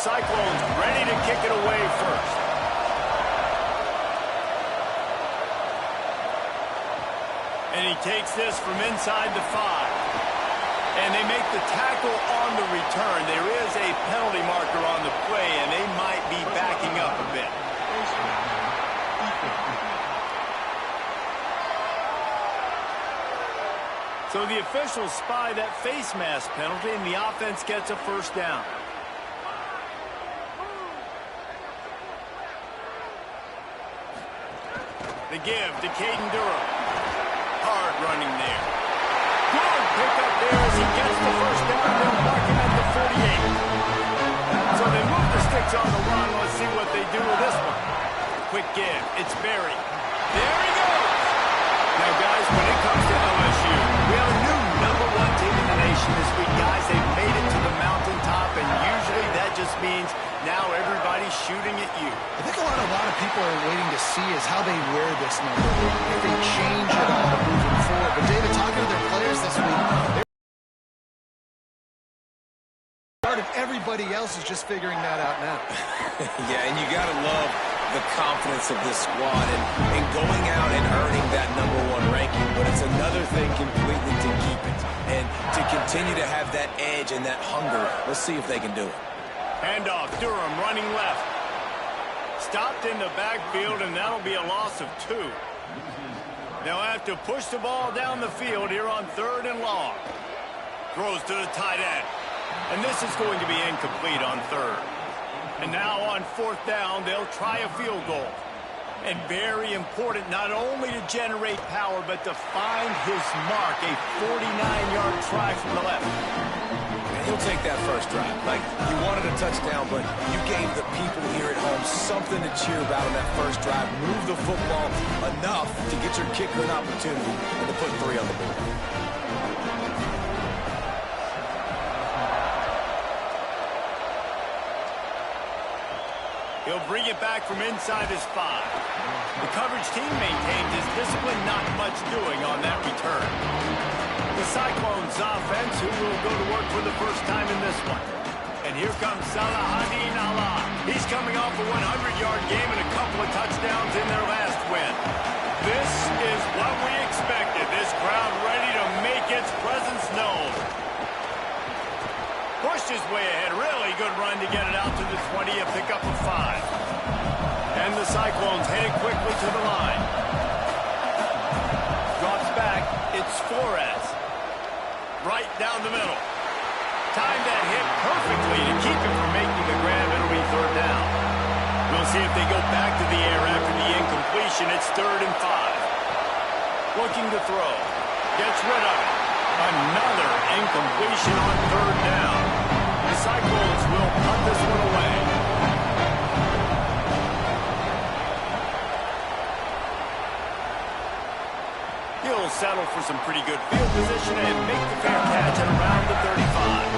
Cyclones ready to kick it away first. And he takes this from inside the 5. And they make the tackle on the return. There is a penalty marker on the play, and they might be backing up a bit. So the officials spy that face mask penalty, and the offense gets a first down. The give to Caden Durham. Hard running there. Good pickup there as he gets the first down. They'll mark him at the 48. So they move the sticks on the run. Let's see what they do with this one. Quick give. It's Berry. There he goes. Now, guys, when it comes to LSU, we have a new #1 team in the nation this week, guys. They've made it to the mountaintop, and usually that just means now everybody's shooting at you. I think a lot of people are waiting to see is how they wear this number, if they change it all moving forward. But, David, talking to their players this week, everybody else is just figuring that out now. Yeah, and you got to love the confidence of this squad and going out and earning that #1 ranking. But it's another thing completely to keep it and to continue to have that edge and that hunger. Let's see if they can do it. Handoff, Durham running left. Stopped in the backfield, and that'll be a loss of 2. They'll have to push the ball down the field here on 3rd and long. Throws to the tight end. And this is going to be incomplete on 3rd. And now on 4th down, they'll try a field goal. And very important not only to generate power, but to find his mark, a 49-yard try from the left. And he'll take that first drive. Like, you wanted a touchdown, but you gave the people here at home something to cheer about on that first drive. Move the football enough to get your kicker an opportunity and to put 3 on the board. He'll bring it back from inside his 5. The coverage team maintains his discipline, not much doing on that return. The Cyclones offense, who will go to work for the first time in this one. And here comes Salahadin Allah. He's coming off a 100-yard game and a couple of touchdowns in their last win. This is what we expected. This crowd ready to make its presence known. Pushed his way ahead. Really good run to get it out to the 20, a pickup of 5. And the Cyclones headed quickly to the line. Drops back. It's Flores. Right down the middle. Timed that hit perfectly to keep him from making the grab. It'll be 3rd down. We'll see if they go back to the air after the incompletion. It's 3rd and 5. Looking to throw. Gets rid of it. Another incompletion on 3rd down. The Cyclones will punt this one away. He'll settle for some pretty good field position and make the fair catch at around the 35.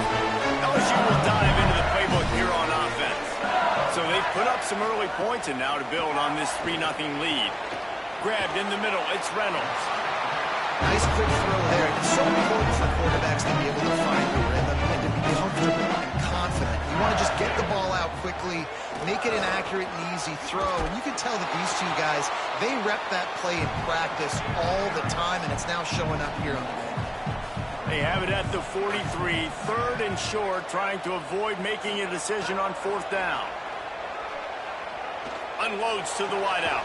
LSU will dive into the playbook here on offense. So they've put up some early points and now to build on this 3-0 lead. Grabbed in the middle. It's Reynolds. Nice quick throw there. It's so important for quarterbacks to be able to find the rhythm and to be comfortable and confident. You want to just get the ball out quickly, make it an accurate and easy throw. And you can tell that these 2 guys, they rep that play in practice all the time, and it's now showing up here on the game. They have it at the 43, 3rd and short, trying to avoid making a decision on 4th down. Unloads to the wideout.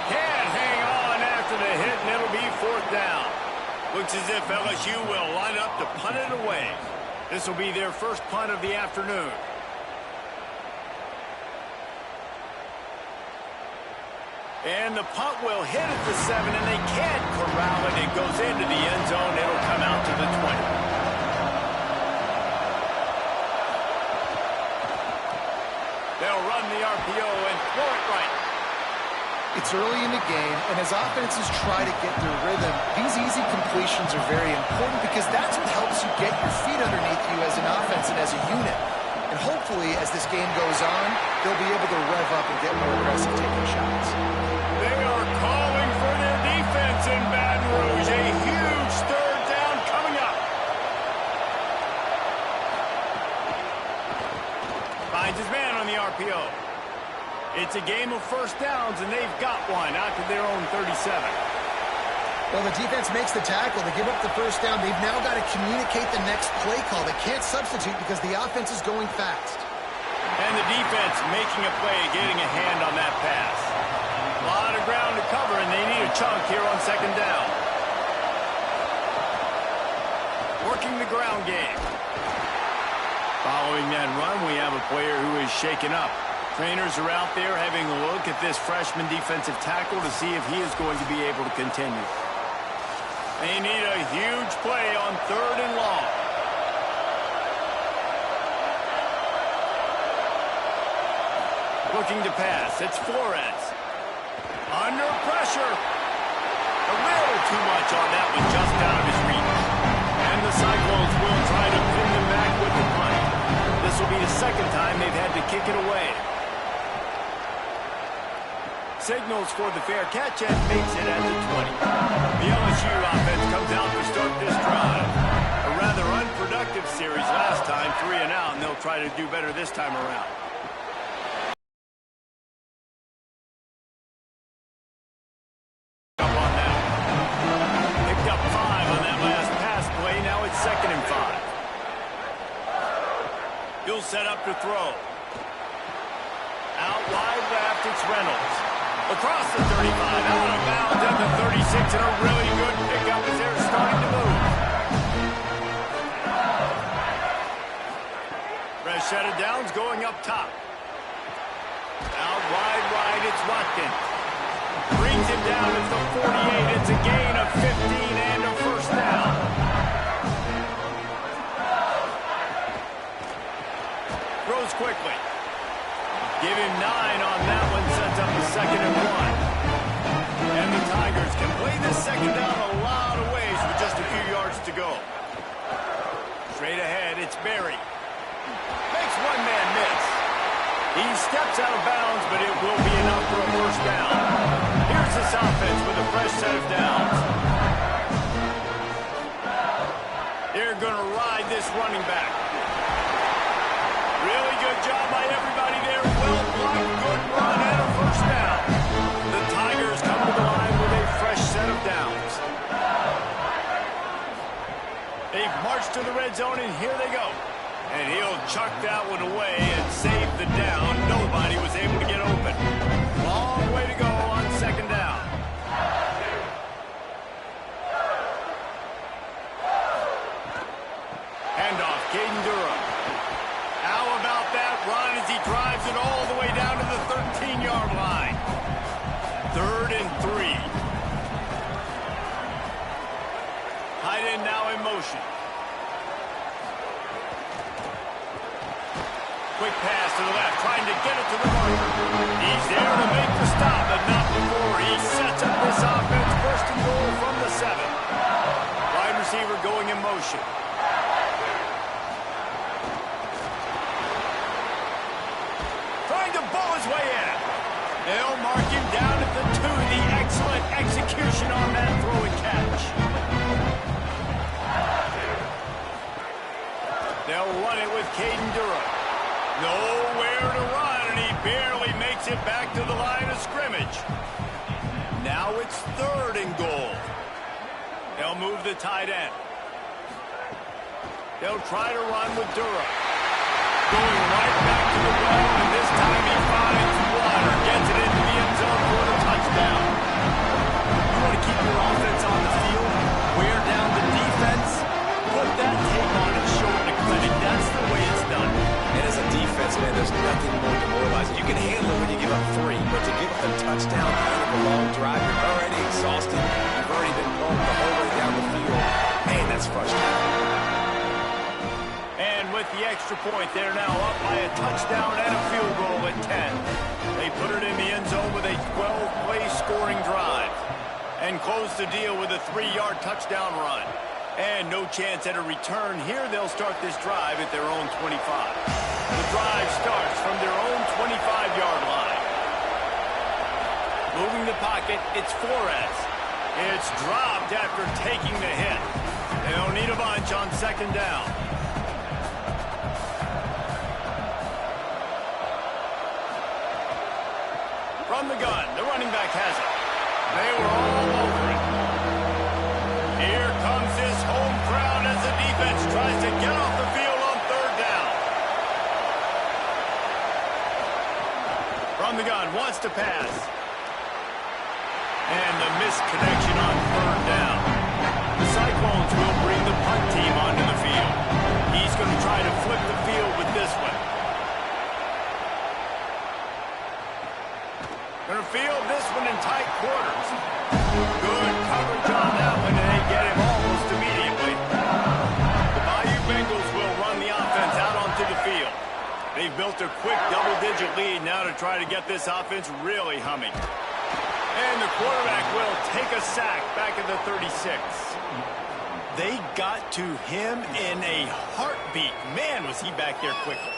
Can't hang on after the hit, and it'll be 4th down. Looks as if LSU will line up to punt it away. This will be their first punt of the afternoon. And the punt will hit at the 7, and they can't corral it. It goes into the end zone. It'll come out to the 20. They'll run the RPO and throw it right. It's early in the game, and as offenses try to get their rhythm, these easy completions are very important because that's what helps you get your feet underneath you as an offense and as a unit. And hopefully, as this game goes on, they'll be able to rev up and get more aggressive taking shots. They are calling for their defense in Baton Rouge. A huge 3rd down coming up. Finds his man. It's a game of first downs, and they've got one out to their own 37. Well, the defense makes the tackle. They give up the first down. They've now got to communicate the next play call. They can't substitute because the offense is going fast. And the defense making a play, getting a hand on that pass. A lot of ground to cover, and they need a chunk here on second down. Working the ground game. Following that run, we have a player who is shaken up. Trainers are out there having a look at this freshman defensive tackle to see if he is going to be able to continue. They need a huge play on 3rd and long. Looking to pass. It's Flores. Under pressure. A little too much on that one, just out of his reach. And the Cyclones will try to pin them back with the punt. This will be the second time they've had to kick it away. Signals for the fair catch and makes it at the 20. The LSU offense comes out to start this drive. A rather unproductive series last time, 3 and out, and they'll try to do better this time around. Up on that. Picked up 5 on that last pass play. Now it's 2nd and 5. He'll set up to throw. Out wide left, it's Reynolds. Across the 35, out of bounds at the 36, and a really good pickup as they're starting to move. Fresh set of downs going up top. Out wide right, it's Watkins. Brings him down at the 48. It's a gain of 15 and a first down. Throws quickly. Give him 9 on that one, sets up the 2nd and 1. And the Tigers can play this second down a lot of ways with just a few yards to go. Straight ahead, it's Berry. Makes one man miss. He steps out of bounds, but it will be enough for a first down. Here's this offense with a fresh set of downs. They're going to ride this running back. Really good job by everybody there. Well blocked, good run, and a first down. The Tigers come to the line with a fresh set of downs. They've marched to the red zone, and here they go. And he'll chuck that one away and save the down. Nobody was able to get open. Long way to go on second down. Handoff, Caden Durham. How about that run as he drives it all the way down to the 13-yard line? 3rd and 3. Tight end now in motion. Quick pass to the left, trying to get it to the marker. He's there to make the stop, but not before he sets up this offense. 1st and goal from the 7. Wide receiver going in motion. Trying to bowl his way in. They'll mark him down at the 2. The excellent execution on that throw and catch. They'll run it with Caden Durham. Nowhere to run, and he barely makes it back to the line of scrimmage. Now it's 3rd and goal. They'll move the tight end. They'll try to run with Durham. Going right back to the well, and this time he finds Water. Gets it into the end zone for the touchdown. You want to keep your offense on the field, wear down the defense, put that tape on and show it to clinic. That's the way it's done. And as a defense, man, there's nothing more demoralizing. You can handle it when you give up 3, but to give up a touchdown out of a long drive, you're already exhausted. You've already been bumped the whole way down the field. Man, that's frustrating. And with the extra point, they're now up by a touchdown and a field goal at 10. They put it in the end zone with a 12-play scoring drive and close the deal with a 3-yard touchdown run. And no chance at a return. Here they'll start this drive at their own 25. The drive starts from their own 25-yard line. Moving the pocket, it's Flores. It's dropped after taking the hit. They'll need a bunch on second down. From the gun, the running back has it. They were all over it. Here comes this home crowd as the defense tries to get off the field on third down. From the gun, wants to pass. And the misconnection on third down. The Cyclones will bring the punt team onto the field. He's going to try to flip the field with this one. Going to field this one in tight quarters. Good coverage on that one, and they get him almost immediately. The Bayou Bengals will run the offense out onto the field. They've built a quick double-digit lead now to try to get this offense really humming. And the quarterback will take a sack back at the 36. They got to him in a heartbeat. Man, was he back there quickly.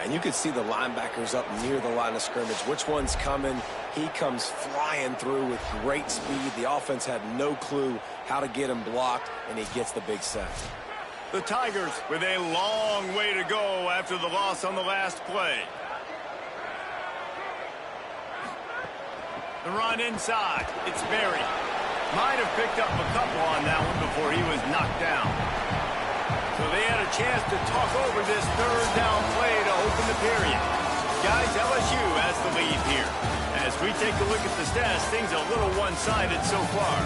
And you could see the linebackers up near the line of scrimmage. Which one's coming? He comes flying through with great speed. The offense had no clue how to get him blocked, and he gets the big sack. The Tigers with a long way to go after the loss on the last play. The run inside. It's Berry. Might have picked up a couple on that one before he was knocked down. So they had a chance to talk over this third down play to open the period. Guys, LSU has the lead here. As we take a look at the stats, things are a little one-sided so far.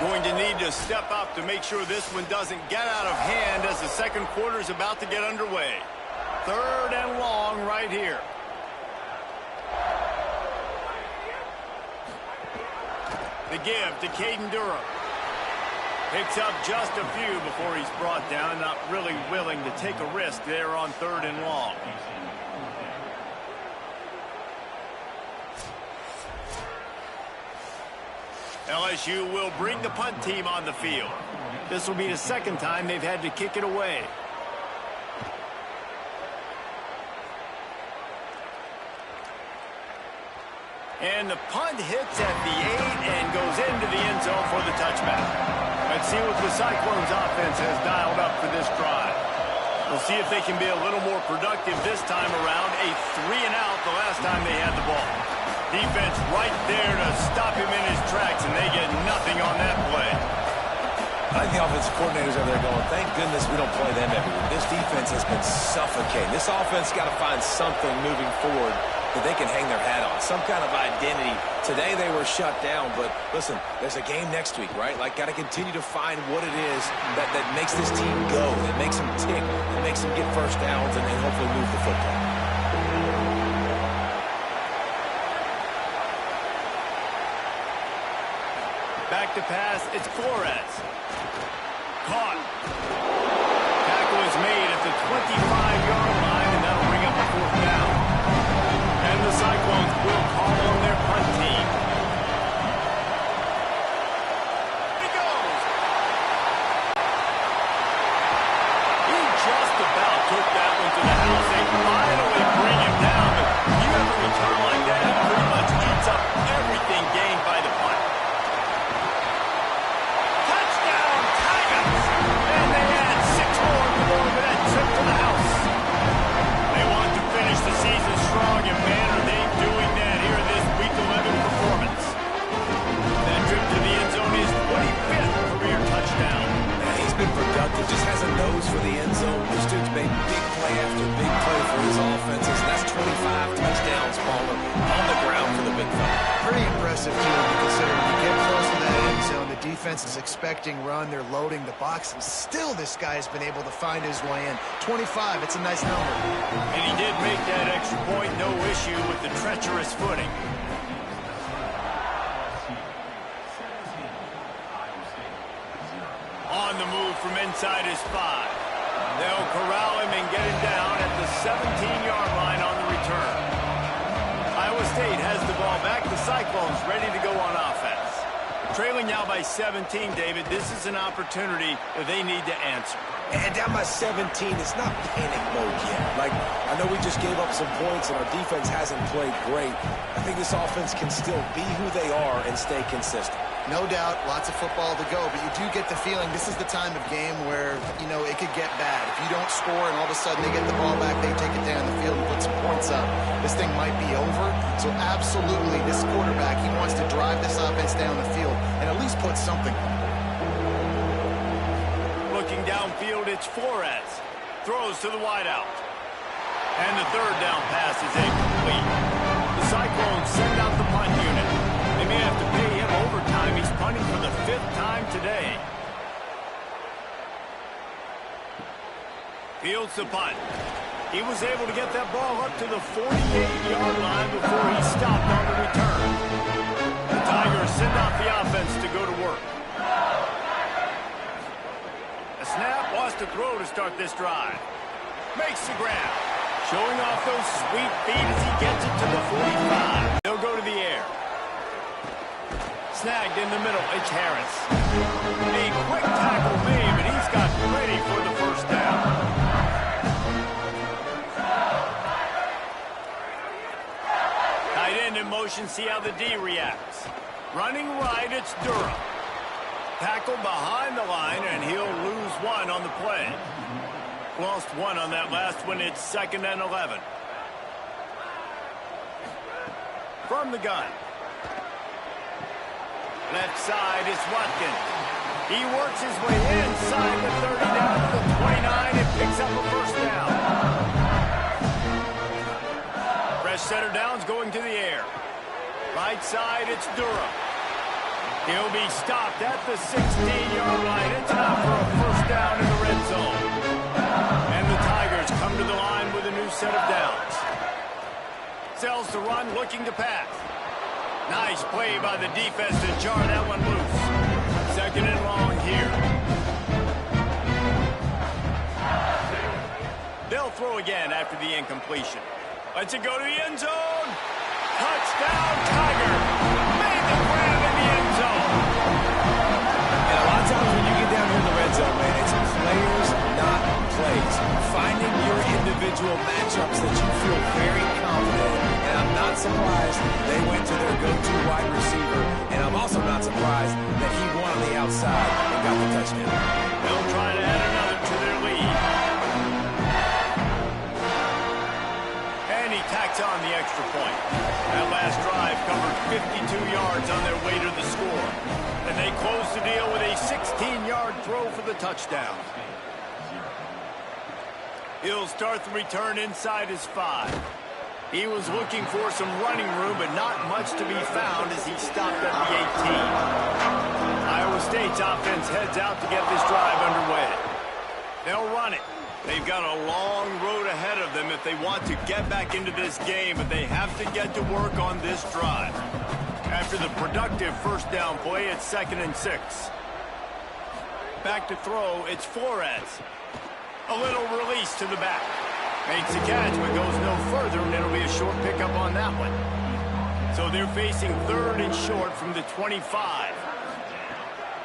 Going to need to step up to make sure this one doesn't get out of hand as the second quarter is about to get underway. Third and long right here. The give to Caden Durham. Picks up just a few before he's brought down. Not really willing to take a risk there on third and long. LSU will bring the punt team on the field. This will be the second time they've had to kick it away. And the punt hits at the 8 and goes into the end zone for the touchback. Let's see what the Cyclones offense has dialed up for this drive. We'll see if they can be a little more productive this time around. A 3-and-out the last time they had the ball. Defense right there to stop him in his tracks, and they get nothing on that play. I think the offensive coordinators are there going, thank goodness we don't play them every week. This defense has been suffocating. This offense got to find something moving forward that they can hang their hat on, some kind of identity. Today they were shut down, but listen, there's a game next week, right? Like, got to continue to find what it is that makes this team go, that makes them tick, that makes them get first downs, and hopefully move the football. Back to pass, it's Flores. Caught. Tackle is made at the 25-yard line, and that'll bring up a fourth down. And the Cyclones will call on their punt team. He goes. He just about took that one to the house. They finally bring him down, but you have a return like that, it pretty much eats up everything gained by the punt. Touchdown, Tigers! And they add 6 more to that trip to the house. They want to finish the season strong, and man, are they doing that here in this Week 11 performance. That trip to the end zone is 25th career touchdown. Yeah, he's been productive, just has a nose for the end zone. This dude's made big play after big play for his offenses, and that's 25 touchdowns, Palmer, on the ground for the big fella. Pretty impressive, too, when you consider when you get close to that end zone, the defense is expecting run, they're loading the box, and still this guy has been able to find his way in. 25, it's a nice number. And he did make that extra point, no issue with the treacherous footing. On the move from inside his 5. They'll corral him and get him down at the 17-yard line on the return. Iowa State has the ball back. The Cyclones ready to go on offense. Trailing now by 17, David. This is an opportunity that they need to answer. And down by 17, it's not panic mode yet. Like, I know we just gave up some points and our defense hasn't played great. I think this offense can still be who they are and stay consistent. No doubt, lots of football to go, but you do get the feeling this is the time of game where, you know, it could get bad. If you don't score and all of a sudden they get the ball back, they take it down the field and put some points up, this thing might be over. So absolutely, this quarterback, he wants to drive this offense down the field and at least put something on it. Looking downfield, it's Flores. Throws to the wideout. And the third down pass is incomplete. The Cyclones send out the punt unit. They may have to pay him overtime. He's punting for the 5th time today. Fields the punt. He was able to get that ball up to the 48-yard line before he stopped on the return. The Tigers send out the offense to go to work. A snap wants to throw to start this drive. Makes the grab. Showing off those sweet feet as he gets it to the 45. He'll go to the air. Snagged in the middle, it's Harris. A quick tackle made, but he's got ready for the first down. Tight end in motion, see how the D reacts. Running right, it's Durham. Tackled behind the line, and he'll lose one on the play. Lost one on that last one. It's 2nd and 11. From the gun. Left side is Watkins. He works his way inside the 30 down to the 29 and picks up a first down. Fresh center downs going to the air. Right side, it's Durham. He'll be stopped at the 16-yard line. It's enough for a first down in the red zone. And the Tigers come to the line with a new set of downs. Sells to run, looking to pass. Nice play by the defense to jar that one loose. 2nd and long here. They'll throw again after the incompletion. Lets it go to the end zone. Touchdown, Tiger. Made the grab in the end zone. And a lot of times when you get down here in the red zone, man, it's players, not plays. Finding your individual matchups that you feel very confident in. And I'm not surprised they went to their go-to wide receiver. And I'm also not surprised that he won on the outside and got the touchdown. They'll try to add another to their lead. And he tacks on the extra point. That last drive covered 52 yards on their way to the score. And they close the deal with a 16-yard throw for the touchdown. He'll start the return inside his 5. He was looking for some running room, but not much to be found as he stopped at the 18. Iowa State's offense heads out to get this drive underway. They'll run it. They've got a long road ahead of them if they want to get back into this game, but they have to get to work on this drive. After the productive first down play, it's 2nd and 6. Back to throw, it's Flores. A little release to the back. Makes the catch, but goes no further, and it'll be a short pickup on that one. So they're facing 3rd and short from the 25.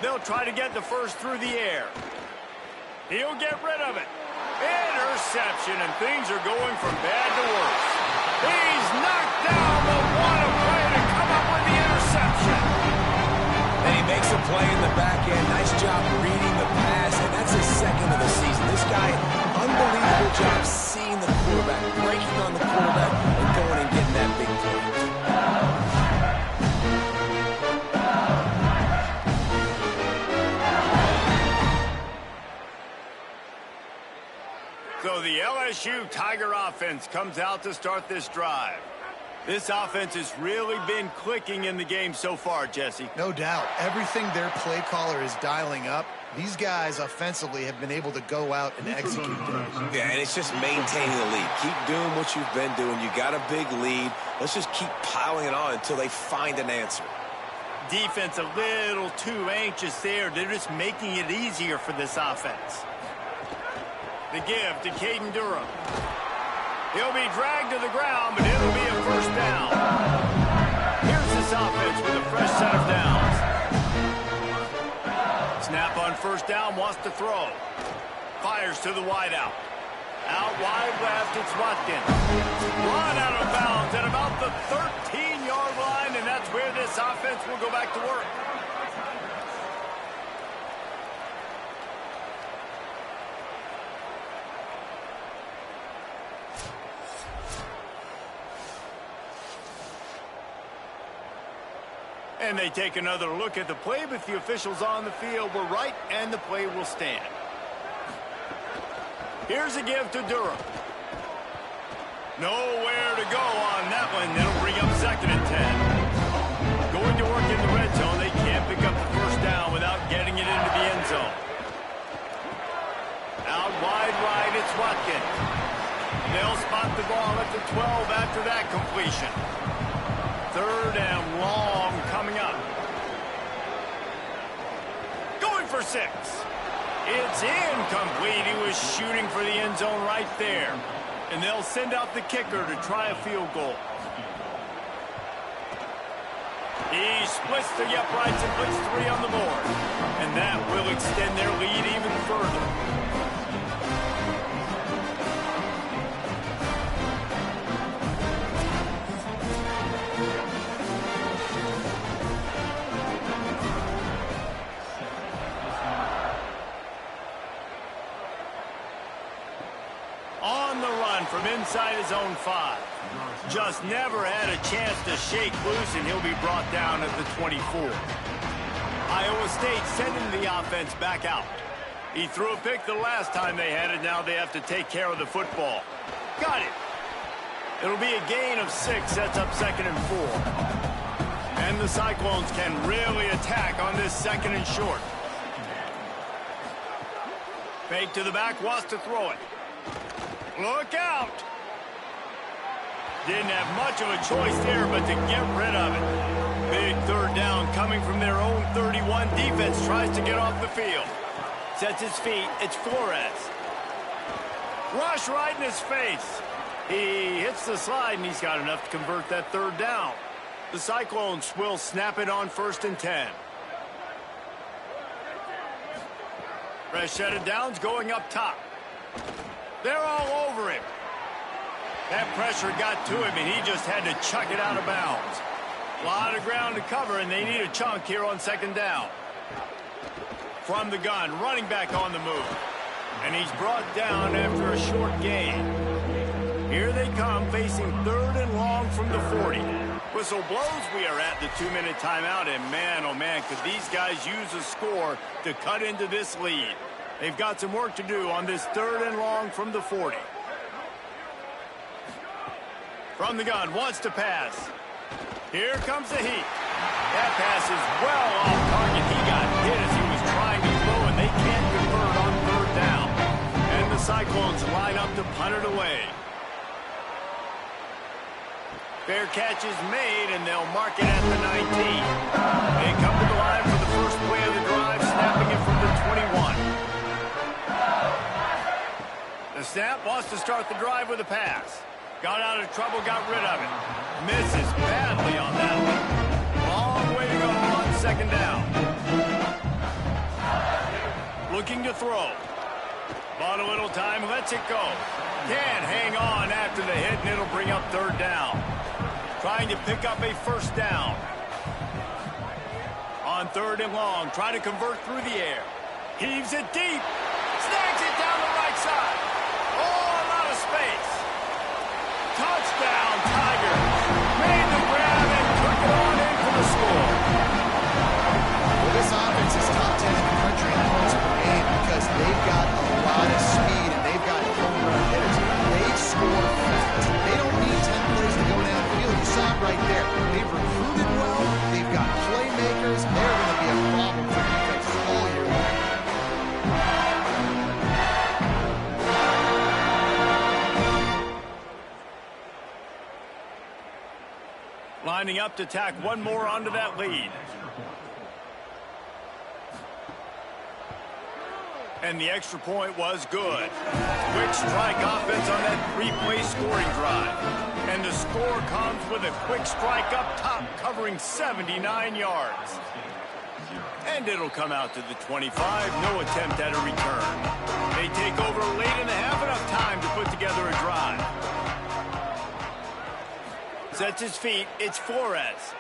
They'll try to get the first through the air. He'll get rid of it. Interception, and things are going from bad to worse. He's knocked down the one play to come up with the interception. And he makes a play in the back end. Nice job reading the pass, and that's his 2nd of the season. This guy, unbelievable job seeing the quarterback, breaking on the quarterback, and going and getting that big play. So the LSU Tiger offense comes out to start this drive. This offense has really been clicking in the game so far, Jesse. No doubt. Everything their play caller is dialing up, these guys offensively have been able to go out and execute it. Yeah, and it's just maintaining the lead. Keep doing what you've been doing. You got a big lead. Let's just keep piling it on until they find an answer. Defense a little too anxious there. They're just making it easier for this offense. The give to Caden Durham. He'll be dragged to the ground, but it'll be a first down. Here's this offense with a fresh set of downs. Snap on first down, wants to throw. Fires to the wideout. Out wide left, it's Watkins. Run out of bounds at about the 13-yard line, and that's where this offense will go back to work. And they take another look at the play, but the officials on the field were right, and the play will stand. Here's a give to Durham. Nowhere to go on that one. That'll bring up 2nd and 10. Going to work in the red zone. They can't pick up the first down without getting it into the end zone. Out wide right, it's Watkins. They'll spot the ball at the 12 after that completion. 3rd and long coming up. Going for 6. It's incomplete. He was shooting for the end zone right there. And they'll send out the kicker to try a field goal. He splits the uprights and puts 3 on the board. And that will extend their lead even further. On the run from inside his own 5. Just never had a chance to shake loose, and he'll be brought down at the 24. Iowa State sending the offense back out. He threw a pick the last time they had it. Now they have to take care of the football. Got it. It'll be a gain of 6. Sets up 2nd and 4. And the Cyclones can really attack on this 2nd and short. Fake to the back, wants to throw it. Look out! Didn't have much of a choice there, but to get rid of it. Big 3rd down coming from their own 31. Defense tries to get off the field. Sets his feet. It's Flores. Rush right in his face. He hits the slide, and he's got enough to convert that 3rd down. The Cyclones will snap it on 1st and 10. Fresh set of downs going up top. They're all over him. That pressure got to him, and he just had to chuck it out of bounds. A lot of ground to cover, and they need a chunk here on 2nd down. From the gun, running back on the move. And he's brought down after a short gain. Here they come, facing 3rd and long from the 40. Whistle blows, we are at the 2-minute timeout, and man, oh man, could these guys use a score to cut into this lead. They've got some work to do on this 3rd and long from the 40. From the gun, wants to pass. Here comes the heat. That pass is well off target. He got hit as he was trying to throw, and they can't convert on 3rd down. And the Cyclones line up to punt it away. Fair catch is made, and they'll mark it at the 19. They come to the line for the first play of the drive, snapping it from the 21. The snap wants to start the drive with a pass. Got out of trouble, got rid of it. Misses badly on that one. Long way to go on 2nd down. Looking to throw. Bought a little time, lets it go. Can't hang on after the hit, and it'll bring up 3rd down. Trying to pick up a 1st down. On 3rd and long, trying to convert through the air. Heaves it deep. Snags it down the right side. Oh, a lot of space. Touchdown, Tigers. Made the grab and took it on in for the score. Well, this offense is top 10 in the country in points per game because they've got a lot of speed and they've got home run hitters. They score fast. They don't need 10 plays to go downfield. You saw it right there. They've recruited well. They've got playmakers. They're going to be a problem for defenses all year long. Lining up to tack one more onto that lead. And the extra point was good. Quick strike offense on that 3-play scoring drive. And the score comes with a quick strike up top, covering 79 yards. And it'll come out to the 25. No attempt at a return. They take over late in the half, enough time to put together a drive. Sets his feet, it's Flores.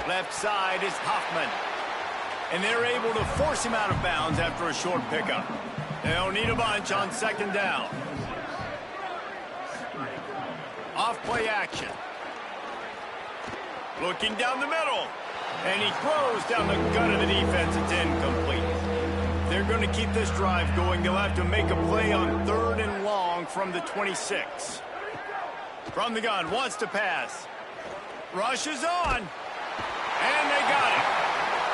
Left side is Hoffman. And they're able to force him out of bounds after a short pickup. They'll need a bunch on 2nd down. Off play action. Looking down the middle. And he throws down the gut of the defense. It's incomplete. They're going to keep this drive going. They'll have to make a play on 3rd and long from the 26. From the gun, wants to pass. Rushes on. And they got it.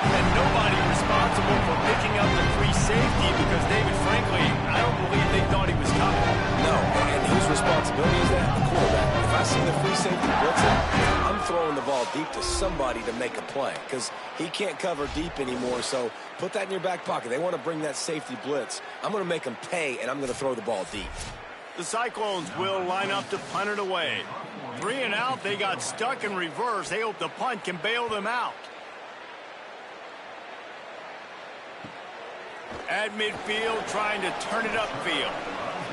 And nobody responsible for picking up the free safety because David, frankly, I don't believe they thought he was coming. No, and whose responsibility is that? The quarterback. If I see the free safety blitzing, I'm throwing the ball deep to somebody to make a play because he can't cover deep anymore, so put that in your back pocket. They want to bring that safety blitz. I'm going to make them pay, and I'm going to throw the ball deep. The Cyclones will line up to punt it away. 3 and out, they got stuck in reverse. They hope the punt can bail them out. At midfield, trying to turn it upfield.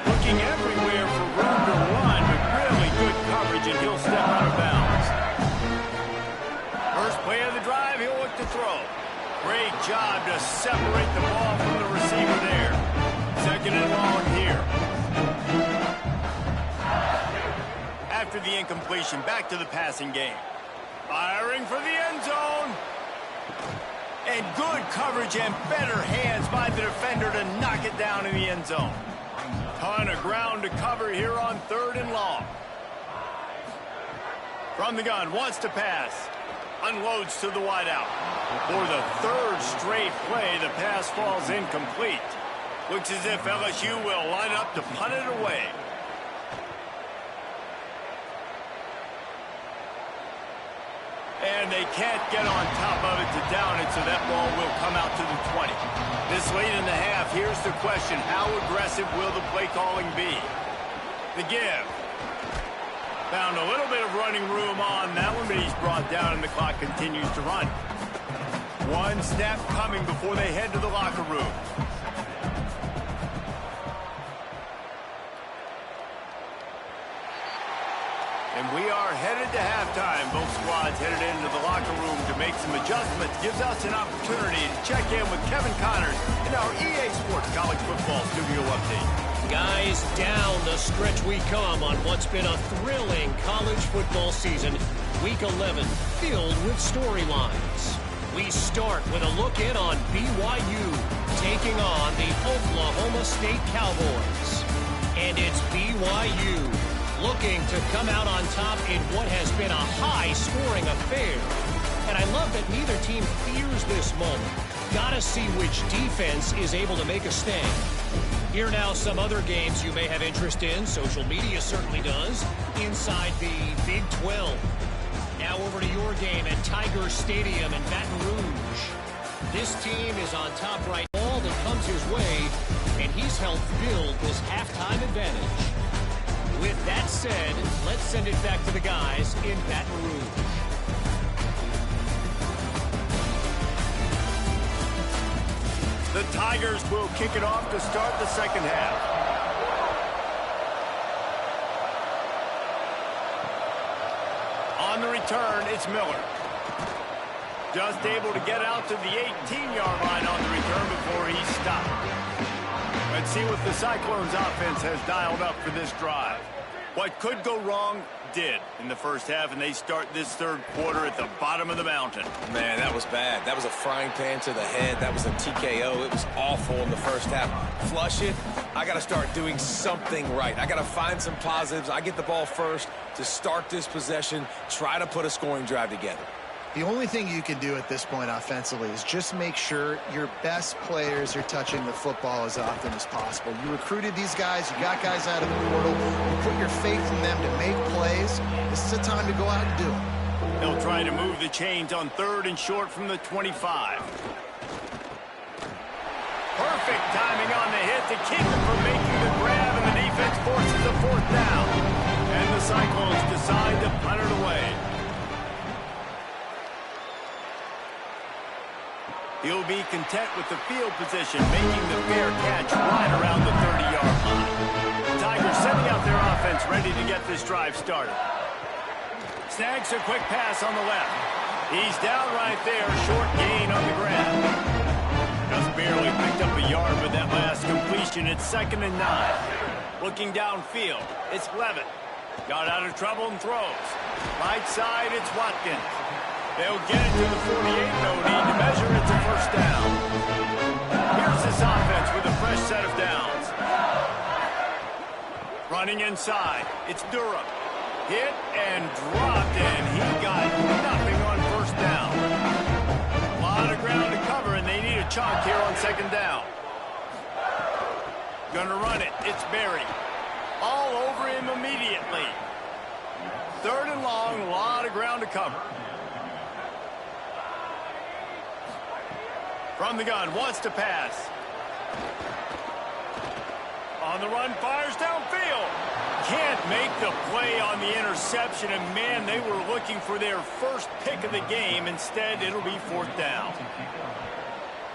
Looking everywhere for room to run, but really good coverage, and he'll step out of bounds. First play of the drive, he'll look to throw. Great job to separate the ball from the receiver there. 2nd and long here. After the incompletion, back to the passing game. Firing for the end zone. And good coverage and better hands by the defender to knock it down in the end zone. Ton of ground to cover here on 3rd and long. From the gun, wants to pass. Unloads to the wideout. For the 3rd straight play, the pass falls incomplete. Looks as if LSU will line up to punt it away. And they can't get on top of it to down it, so that ball will come out to the 20. This late in the half, here's the question. How aggressive will the play calling be? The give. Found a little bit of running room on that one, but he's brought down and the clock continues to run. One snap coming before they head to the locker room. And we are headed to halftime. Both squads headed into the locker room to make some adjustments. Gives us an opportunity to check in with Kevin Connors in our EA Sports College Football Studio Update. Guys, down the stretch we come on what's been a thrilling college football season. Week 11 filled with storylines. We start with a look in on BYU taking on the Oklahoma State Cowboys. And it's BYU looking to come out on top in what has been a high-scoring affair. And I love that neither team fears this moment. Gotta see which defense is able to make a stand. Here now some other games you may have interest in. Social media certainly does. Inside the Big 12. Now over to your game at Tiger Stadium in Baton Rouge. This team is on top right now. All that comes his way, and he's helped build this halftime advantage. With that said, let's send it back to the guys in Baton Rouge. The Tigers will kick it off to start the second half. On the return, it's Miller. Just able to get out to the 18-yard line on the return before he's stopped. Let's see what the Cyclones offense has dialed up for this drive. What could go wrong did in the first half, and they start this 3rd quarter at the bottom of the mountain. Man, that was bad. That was a frying pan to the head. That was a TKO. It was awful in the first half. Flush it. I got to start doing something right. I got to find some positives. I get the ball first to start this possession, try to put a scoring drive together. The only thing you can do at this point offensively is just make sure your best players are touching the football as often as possible. You recruited these guys. You got guys out of the portal. You put your faith in them to make plays. This is the time to go out and do it. They'll try to move the chains on 3rd and short from the 25. Perfect timing on the hit to keep them from making the grab, and the defense forces a 4th down. And the Cyclones decide to punt it away. He'll be content with the field position, making the fair catch right around the 30-yard line. The Tigers setting out their offense, ready to get this drive started. Snags a quick pass on the left. He's down right there, short gain on the ground. Just barely picked up a yard with that last completion. It's 2nd and 9. Looking downfield, it's Levitt. Got out of trouble and throws. Right side, it's Watkins. They'll get it to the 48. No need to measure. It's a first down. Here's this offense with a fresh set of downs. Running inside. It's Durham. Hit and dropped, and he got nothing on first down. A lot of ground to cover, and they need a chunk here on second down. Gonna run it. It's Berry. All over him immediately. Third and long, a lot of ground to cover. From the gun, wants to pass. On the run, fires downfield. Can't make the play on the interception, and man, they were looking for their first pick of the game. Instead, it'll be fourth down.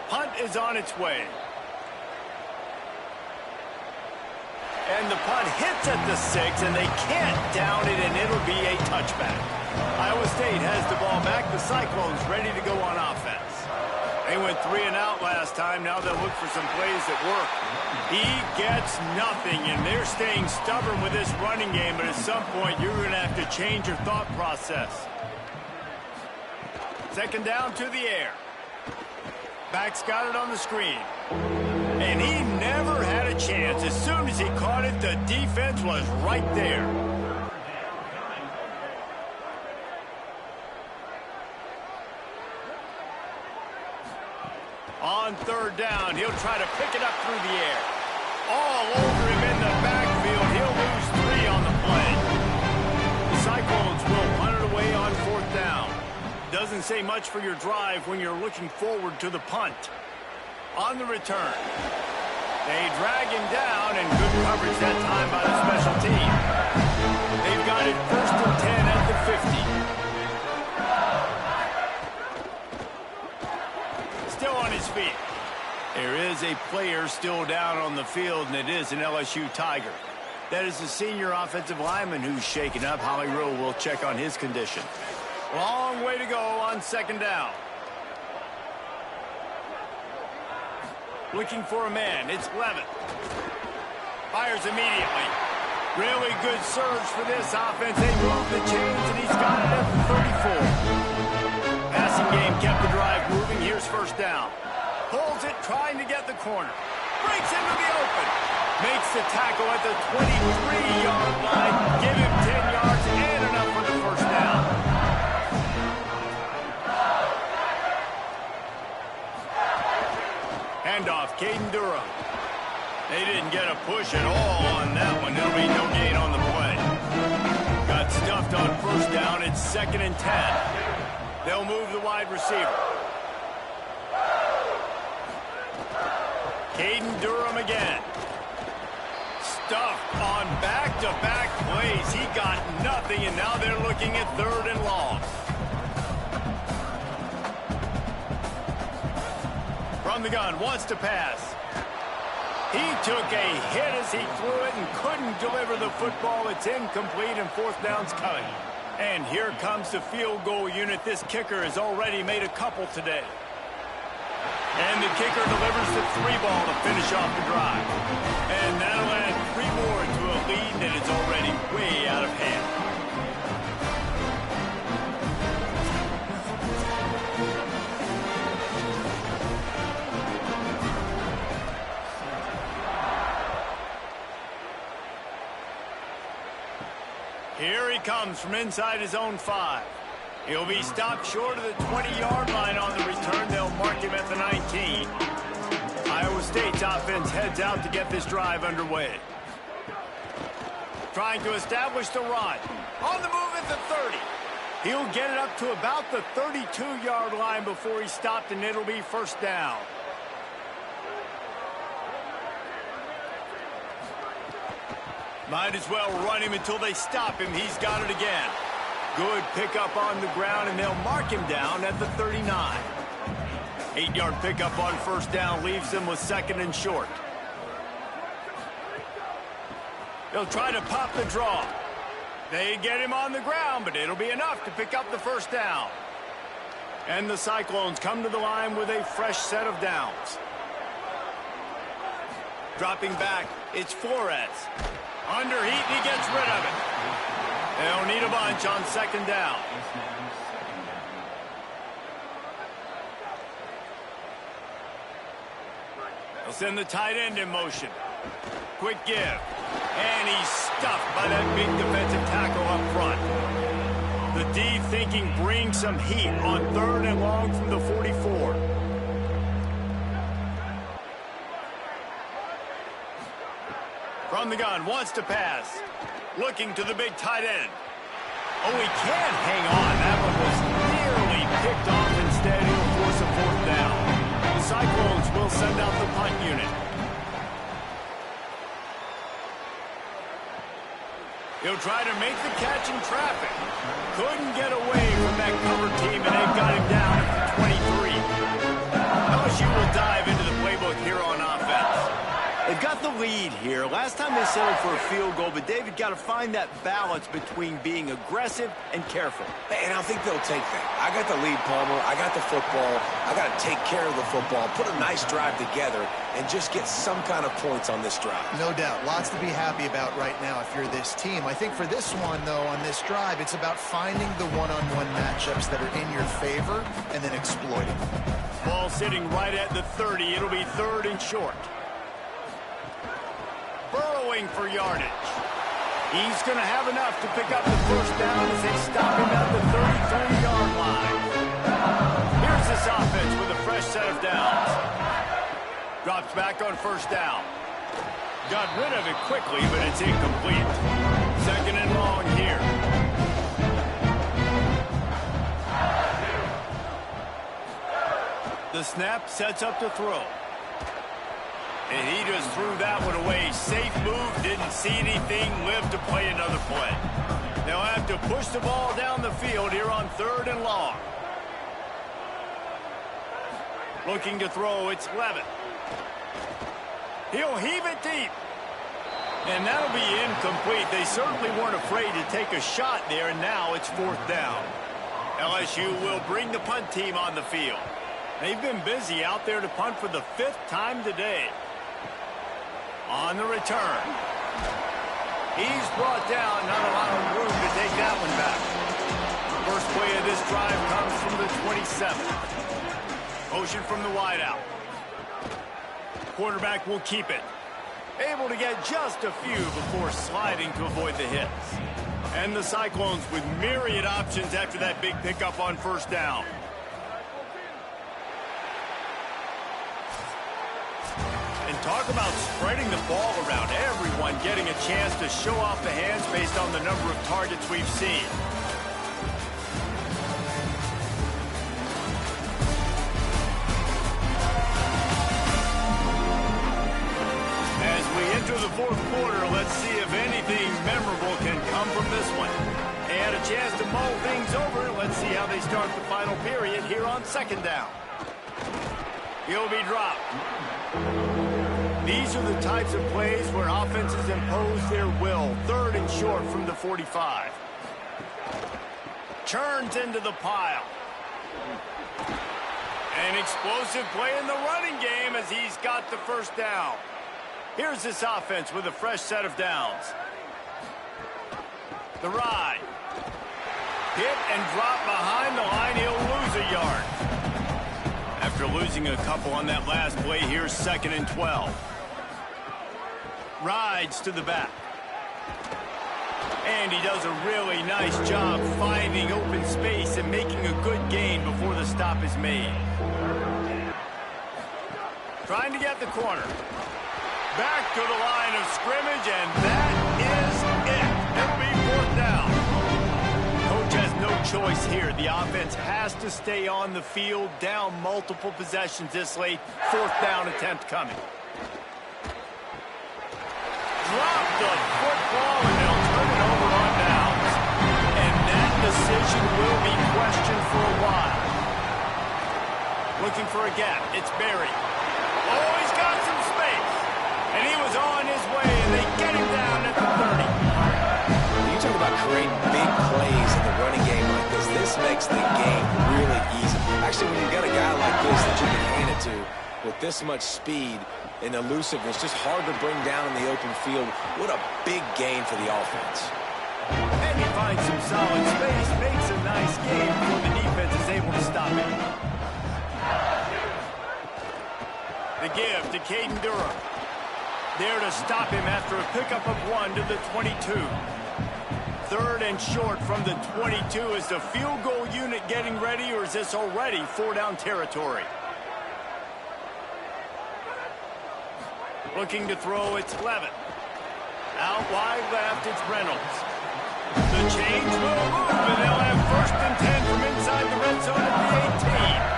Punt is on its way. And the punt hits at the 6, and they can't down it, and it'll be a touchback. Iowa State has the ball back. The Cyclones ready to go on offense. They went 3 and out last time. Now they'll look for some plays that work. He gets nothing, and they're staying stubborn with this running game, but at some point you're going to have to change your thought process. Second down to the air. Back's got it on the screen. And he never had a chance. As soon as he caught it, the defense was right there. On third down, he'll try to pick it up through the air. All over him in the backfield. He'll lose 3 on the play. The Cyclones will punt it away on fourth down. Doesn't say much for your drive when you're looking forward to the punt. On the return, they drag him down, and good coverage that time by the special team. They've got it first and 10 at the 50. Still on his feet. There is a player still down on the field, and it is an LSU Tiger. That is the senior offensive lineman who's shaken up. Holly Rowe will check on his condition. Long way to go on second down. Looking for a man. It's Levitt. Fires immediately. Really good surge for this offense. They move the chains, and he's got it at the 34. Passing game kept the drive moving. Here's first down. Pulls it, trying to get the corner. Breaks into the open. Makes the tackle at the 23-yard line. Give him 10 yards and enough for the first down. Handoff, Caden Durham. They didn't get a push at all on that one. There'll be no gain on the play. Got stuffed on first down. It's second and 10. They'll move the wide receiver. Caden Durham again. Stuffed on back-to-back plays. He got nothing, and now they're looking at third and long. From the gun, wants to pass. He took a hit as he threw it and couldn't deliver the football. It's incomplete, and fourth down's coming. And here comes the field goal unit. This kicker has already made a couple today. And the kicker delivers the 3-ball to finish off the drive. And that'll add 3 more to a lead that is already way out of hand. Here he comes from inside his own 5. He'll be stopped short of the 20-yard line on the return. They'll mark him at the 19. Iowa State's offense heads out to get this drive underway. Trying to establish the run. On the move at the 30. He'll get it up to about the 32-yard line before he's stopped, and it'll be first down. Might as well run him until they stop him. He's got it again. Good pickup on the ground, and they'll mark him down at the 39. 8-yard pickup on first down leaves them with second and short. They'll try to pop the draw. They get him on the ground, but it'll be enough to pick up the first down. And the Cyclones come to the line with a fresh set of downs. Dropping back, it's Flores. Under heat, and he gets rid of it. They'll need a bunch on second down. They'll send the tight end in motion. Quick give. And he's stuffed by that big defensive tackle up front. The D thinking bring some heat on 3rd and long from the 44. From the gun, wants to pass. Looking to the big tight end. Oh, he can't hang on. That one was nearly picked off. Instead, he'll force a 4th down. The Cyclones will send out the punt unit. He'll try to make the catch in traffic. Couldn't get away from that cover team, and they got him down at the 23. LSU will dive into the playbook here on offense. They've got the lead here. Last time they settled for a field goal, but David got to find that balance between being aggressive and careful. And I think they'll take that. I got the lead, Palmer. I got the football. I got to take care of the football, put a nice drive together, and just get some kind of points on this drive. No doubt. Lots to be happy about right now if you're this team. I think for this one, though, on this drive, it's about finding the one-on-one matchups that are in your favor and then exploiting them. Ball sitting right at the 30. It'll be 3rd and short. Burrowing for yardage. He's going to have enough to pick up the 1st down as they stop him at the 33-yard line. Here's this offense with a fresh set of downs. Drops back on 1st down. Got rid of it quickly, but it's incomplete. 2nd and long here. The snap sets up to throw. And he just threw that one away. Safe move, didn't see anything, lived to play another play. They'll have to push the ball down the field here on 3rd and long. Looking to throw, it's Levitt. He'll heave it deep. And that'll be incomplete. They certainly weren't afraid to take a shot there, and now it's 4th down. LSU will bring the punt team on the field. They've been busy out there to punt for the 5th time today. On the return. He's brought down, not a lot of room to take that one back. First play of this drive comes from the 27. Motion from the wideout. Quarterback will keep it. Able to get just a few before sliding to avoid the hits. And the Cyclones with myriad options after that big pickup on 1st down. And talk about spreading the ball around. Everyone getting a chance to show off the hands based on the number of targets we've seen. As we enter the 4th quarter, let's see if anything memorable can come from this one. They had a chance to mull things over. Let's see how they start the final period here on 2nd down. He'll be dropped. These are the types of plays where offenses impose their will. 3rd and short from the 45. Churns into the pile. An explosive play in the running game as he's got the 1st down. Here's this offense with a fresh set of downs. The ride. Hit and drop behind the line. He'll lose a yard. After losing a couple on that last play, here's 2nd and 12. Rides to the back. And he does a really nice job finding open space and making a good gain before the stop is made. Trying to get the corner. Back to the line of scrimmage, and that is it. It'll be 4th down. Coach has no choice here. The offense has to stay on the field, down multiple possessions this late. 4th down attempt coming. Drop the football, and they'll turn it over on downs. And that decision will be questioned for a while. Looking for a gap. It's Berry. Oh, he's got some space. And he was on his way, and they get him down at the 30. You talk about creating big plays in the running game like this. This makes the game really easy. Actually, when you've got a guy like this that you can hand it to with this much speed and elusiveness, just hard to bring down in the open field. What a big gain for the offense. And he finds some solid space, makes a nice game before the defense is able to stop him. The give to Caden Durham. There to stop him after a pickup of 1 to the 22. 3rd and short from the 22. Is the field goal unit getting ready, or is this already 4-down territory? Looking to throw, it's Levin. Out wide left, it's Reynolds. The change will move, and they'll have 1st and 10 from inside the red zone at the 18.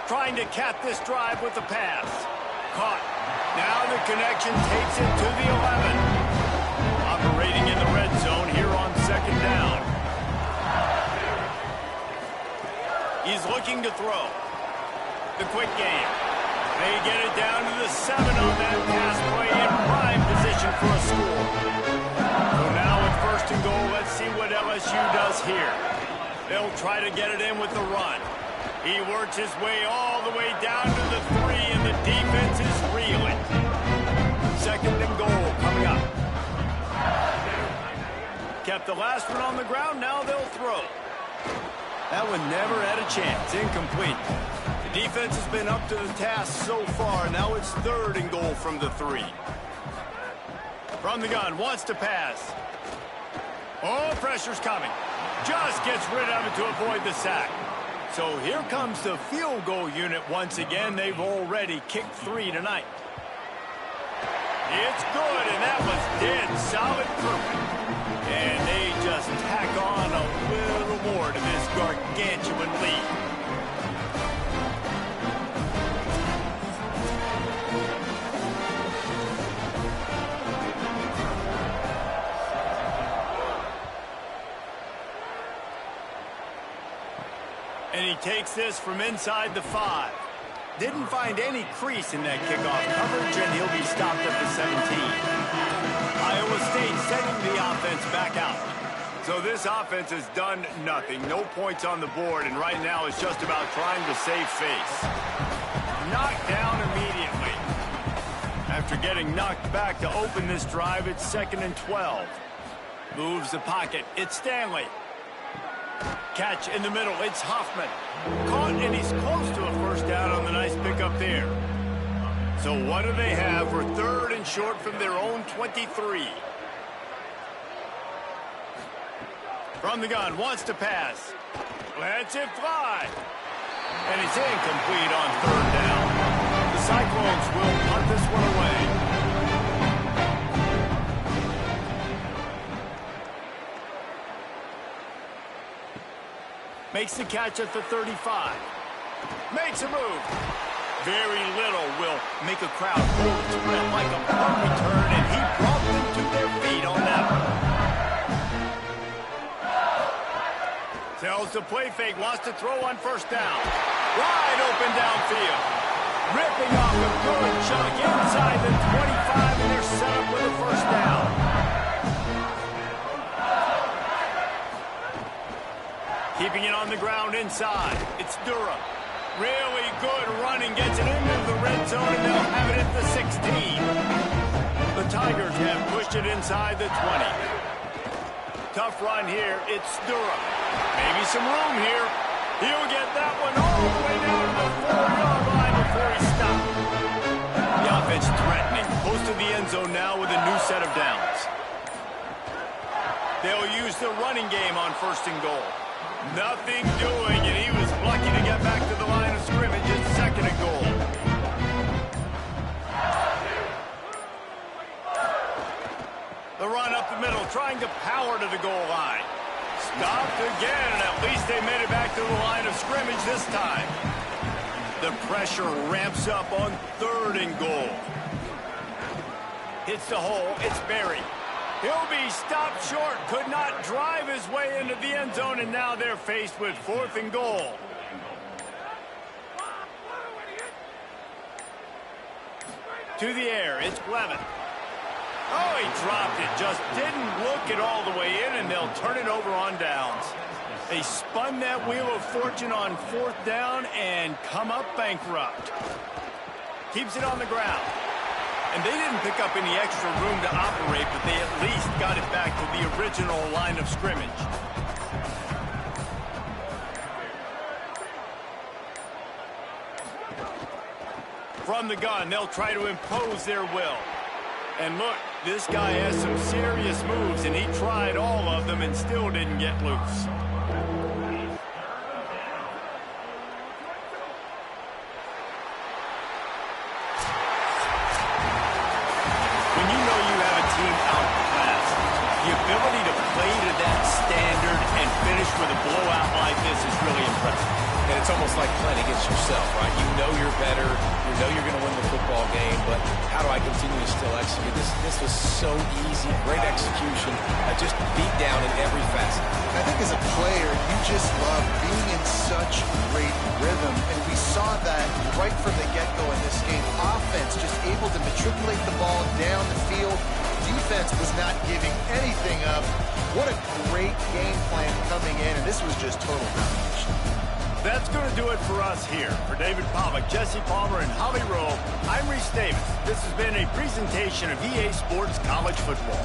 Trying to cap this drive with the pass. Caught. Now the connection takes it to the 11. Operating in the red zone here on 2nd down. He's looking to throw. The quick game. They get it down to the 7 on that pass play in prime position for a score. So now with 1st and goal, let's see what LSU does here. They'll try to get it in with the run. He works his way all the way down to the 3, and the defense is reeling. 2nd and goal coming up. Kept the last one on the ground, now they'll throw. That one never had a chance, incomplete. The defense has been up to the task so far. Now it's 3rd and goal from the 3. From the gun, wants to pass. Oh, pressure's coming. Just gets rid of it to avoid the sack. So here comes the field goal unit once again. They've already kicked 3 tonight. It's good, and that was dead solid perfect. And they just tack on a little more to this gargantuan lead. And he takes this from inside the 5. Didn't find any crease in that kickoff coverage, and he'll be stopped at the 17. Iowa State sending the offense back out. So this offense has done nothing. No points on the board, and right now it's just about trying to save face. Knocked down immediately. After getting knocked back to open this drive, it's 2nd and 12. Moves the pocket. It's Stanley. Catch in the middle. It's Hoffman. Caught, and he's close to a 1st down on the nice pickup there. So what do they have for 3rd and short from their own 23? From the gun, wants to pass. Lets it fly. And it's incomplete on 3rd down. The Cyclones will punt this one away. Makes the catch at the 35. Makes a move. Very little will make a crowd hold its breath like a punt return, and he brought them to their feet on that one. Tells the play fake, wants to throw on 1st down. Wide open downfield. Ripping off a good chunk inside the 25, and they're set up with a 1st down. Keeping it on the ground inside. It's Durham. Really good running. Gets it into the red zone, and they'll have it at the 16. The Tigers have pushed it inside the 20. Tough run here. It's Durham. Maybe some room here. He'll get that one all the way down to the 4-yard line before he's stopped. The offense threatening. Close to the end zone now with a new set of downs. They'll use the running game on 1st and goal. Nothing doing, and he was lucky to get back to the line of scrimmage at 2nd and goal. The run up the middle, trying to power to the goal line. Stopped again, and at least they made it back to the line of scrimmage this time. The pressure ramps up on 3rd and goal. Hits the hole, it's Berry. He'll be stopped short, could not drive his way into the end zone, and now they're faced with 4th and goal. To the air, it's Levin. Oh, he dropped it, just didn't look it all the way in, and they'll turn it over on downs. They spun that wheel of fortune on 4th down and come up bankrupt. Keeps it on the ground. And they didn't pick up any extra room to operate, but they at least got it back to the original line of scrimmage. from the gun. They'll try to impose their will. And look, this guy has some serious moves, and he tried all of them and still didn't get loose. When you know you have a team outclassed, the ability to play to that standard and finish with a blowout like this is really impressive. And it's almost like playing against yourself, right? You know you're better. You know you're going to win the football game, but how do I continue to still execute? This was so easy. Great execution. Just beat down in every facet. I think as a player, you just love being in such great rhythm, and we saw that right from the get-go in this game. Offense just able to matriculate the ball down the field. Defense was not giving anything up. What a great game plan coming in, and this was just total domination. That's going to do it for us here. For David Pollack, Jesse Palmer, and Holly Rowe, I'm Reese Davis. This has been a presentation of EA Sports College Football.